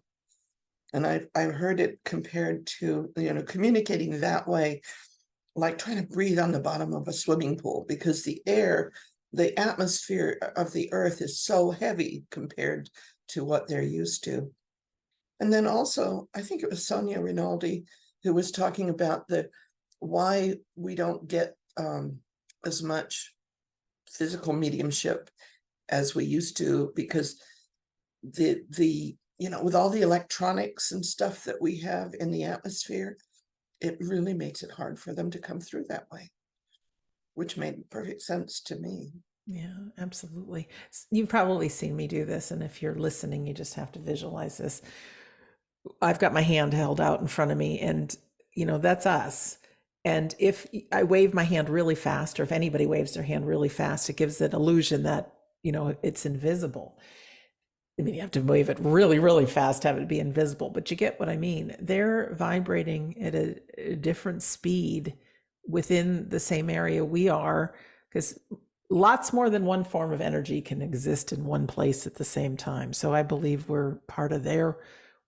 And I've heard it compared to, communicating that way, like trying to breathe on the bottom of a swimming pool, because the atmosphere of the earth is so heavy compared to what they're used to. And then also, I think it was Sonia Rinaldi who was talking about why we don't get as much physical mediumship as we used to, because with all the electronics and stuff that we have in the atmosphere, it really makes it hard for them to come through that way, which made perfect sense to me. Yeah, absolutely. You've probably seen me do this, and if you're listening, you just have to visualize this. I've got my hand held out in front of me, and that's us. And if I wave my hand really fast, or if anybody waves their hand really fast, it gives an illusion that it's invisible. I mean, you have to wave it really, really fast to have it be invisible, but you get what I mean. They're vibrating at a different speed within the same area we are, because lots more than one form of energy can exist in one place at the same time. So I believe we're part of their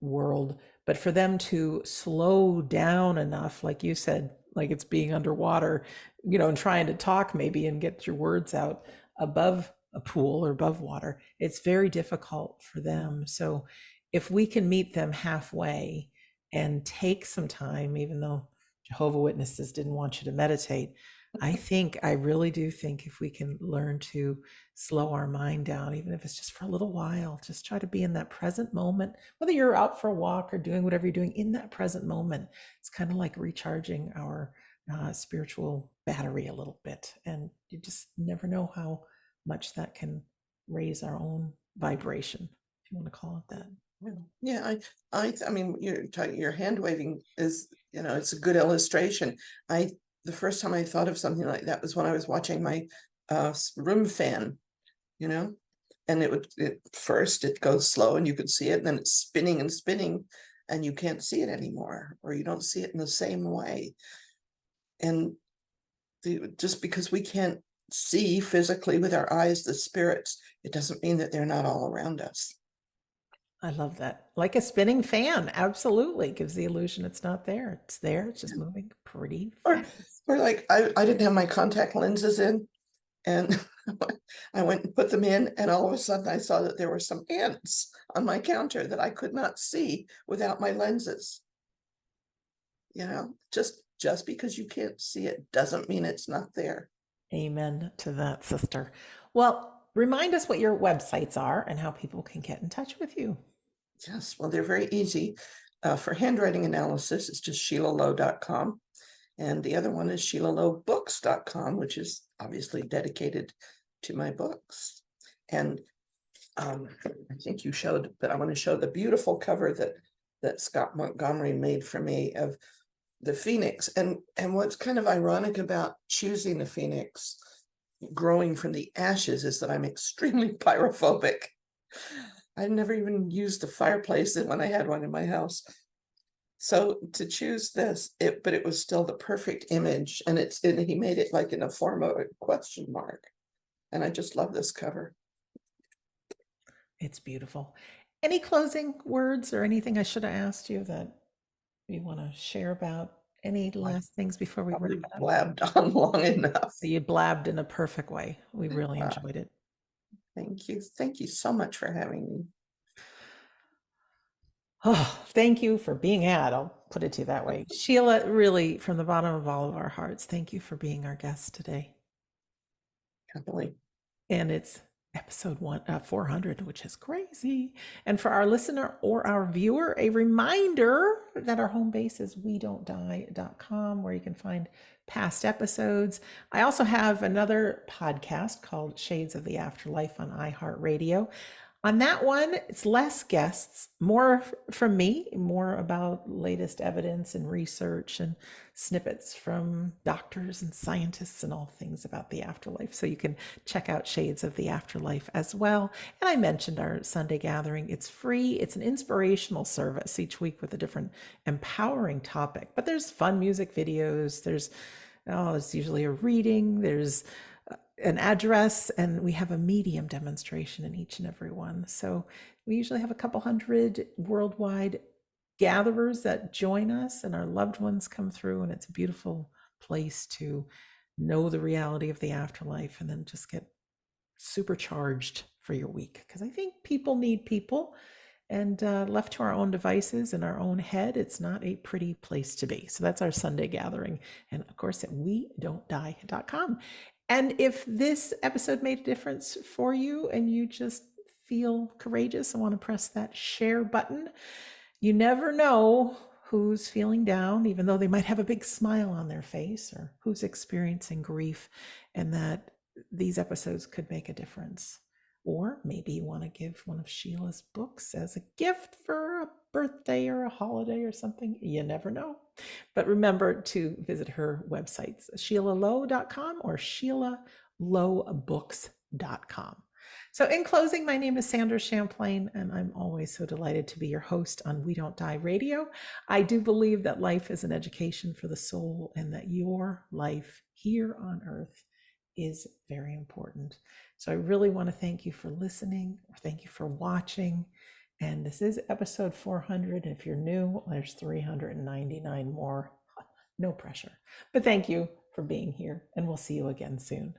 world, but for them to slow down enough, like you said, like it's being underwater, and trying to talk maybe and get your words out above a pool or above water, it's very difficult for them. So if we can meet them halfway and take some time, even though Jehovah's Witnesses didn't want you to meditate, I really do think if we can learn to slow our mind down, even if it's just for a little while, just try to be in that present moment, whether you're out for a walk or doing whatever you're doing in that present moment. It's kind of like recharging our spiritual battery a little bit. And you just never know how much that can raise our own vibration, if you want to call it that. Yeah, I mean, your hand waving is, it's a good illustration. The first time I thought of something like that was when I was watching my room fan, and first it goes slow and you can see it, and then it's spinning and spinning and you can't see it anymore, or you don't see it in the same way. And just because we can't see physically with our eyes the spirits, it doesn't mean that they're not all around us. I love that. Like a spinning fan, absolutely gives the illusion it's not there. It's there, it's just moving pretty fast. Or like I didn't have my contact lenses in, and I went and put them in, and all of a sudden I saw that there were some ants on my counter that I could not see without my lenses. Just because you can't see it doesn't mean it's not there. Amen to that, sister. Well, remind us what your websites are and how people can get in touch with you. Yes, well, they're very easy. For handwriting analysis, it's just SheilaLowe.com. And the other one is SheilaLoweBooks.com, which is obviously dedicated to my books. And I think you showed, but I want to show the beautiful cover that Scott Montgomery made for me of the phoenix. And what's kind of ironic about choosing the phoenix growing from the ashes is that I'm extremely pyrophobic. I've never even used a fireplace when I had one in my house. So to choose this, but it was still the perfect image, and he made it like in a form of a question mark. And I just love this cover. It's beautiful. Any closing words or anything I should have asked you that you want to share about? Any last things before we wrap it up? Blabbed on long enough. You blabbed in a perfect way. We really enjoyed it. Thank you. Thank you so much for having me. Oh, thank you for being had. I'll put it to you that way. Sheila, really, from the bottom of all of our hearts, thank you for being our guest today. Happily. And it's episode 400, which is crazy. And for our listener or our viewer, a reminder that our home base is wedon'tdie.com, where you can find past episodes. I also have another podcast called Shades of the Afterlife on iHeartRadio. On that one, it's less guests, more from me, more about latest evidence and research and snippets from doctors and scientists and all things about the afterlife. So you can check out Shades of the Afterlife as well. And I mentioned our Sunday gathering. It's free, it's an inspirational service each week with a different empowering topic. But there's fun music videos, there's usually a reading, there's an address, and we have a medium demonstration in each and every one. So we usually have a couple hundred worldwide gatherers that join us, and our loved ones come through, and it's a beautiful place to know the reality of the afterlife and then just get supercharged for your week. Because I think people need people, and left to our own devices in our own head, it's not a pretty place to be. So that's our Sunday gathering. And of course, at wedon'tdie.com. And if this episode made a difference for you and you just feel courageous and want to press that share button, you never know who's feeling down, even though they might have a big smile on their face, or who's experiencing grief, and that these episodes could make a difference. Or maybe you want to give one of Sheila's books as a gift for a birthday or a holiday or something. You never know. But remember to visit her websites, SheilaLowe.com or SheilaLoweBooks.com. So, in closing, my name is Sandra Champlain, and I'm always so delighted to be your host on We Don't Die Radio. I do believe that life is an education for the soul, and that your life here on earth is very important. So I really want to thank you for listening, or thank you for watching. And this is episode 400. If you're new, there's 399 more. No pressure. But thank you for being here, and we'll see you again soon.